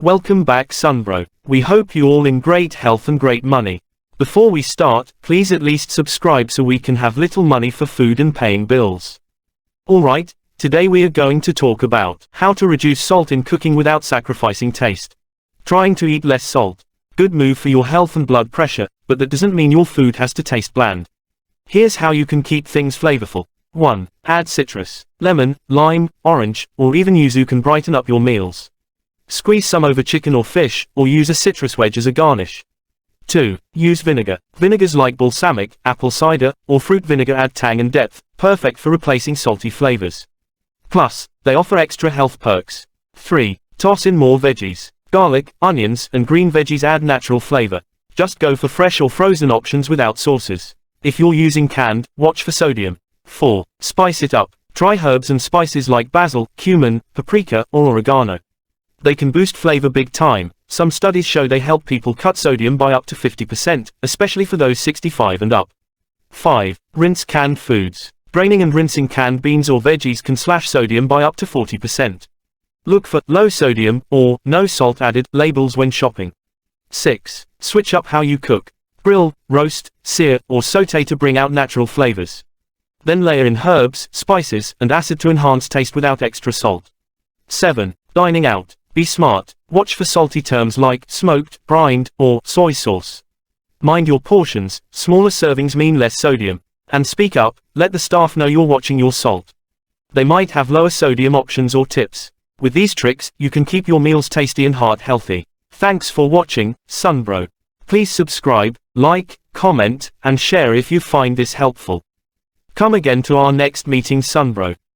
Welcome back Sunbro. We hope you all in great health and great money. Before we start, please at least subscribe so we can have little money for food and paying bills. Alright, today we are going to talk about how to reduce salt in cooking without sacrificing taste. Trying to eat less salt. Good move for your health and blood pressure, but that doesn't mean your food has to taste bland. Here's how you can keep things flavorful. 1. Add citrus. Lemon, lime, orange, or even yuzu can brighten up your meals. Squeeze some over chicken or fish, or use a citrus wedge as a garnish. 2. Use vinegar. Vinegars like balsamic, apple cider, or fruit vinegar add tang and depth, perfect for replacing salty flavors. Plus, they offer extra health perks. 3. Toss in more veggies. Garlic, onions, and green veggies add natural flavor. Just go for fresh or frozen options without sauces. If you're using canned, watch for sodium. 4. Spice it up. Try herbs and spices like basil, cumin, paprika, or oregano. They can boost flavor big time. Some studies show they help people cut sodium by up to 50%, especially for those 65 and up. 5. Rinse canned foods. Draining and rinsing canned beans or veggies can slash sodium by up to 40%. Look for low sodium or no salt added labels when shopping. 6. Switch up how you cook. Grill, roast, sear, or sauté to bring out natural flavors. Then layer in herbs, spices, and acid to enhance taste without extra salt. 7. Dining out. Be smart. Watch for salty terms like smoked, brined, or soy sauce. Mind your portions. Smaller servings mean less sodium. And speak up, let the staff know you're watching your salt. They might have lower sodium options or tips. With these tricks, you can keep your meals tasty and heart healthy. Thanks for watching, Sunbro. Please subscribe, like, comment, and share if you find this helpful. Come again to our next meeting Sunbro.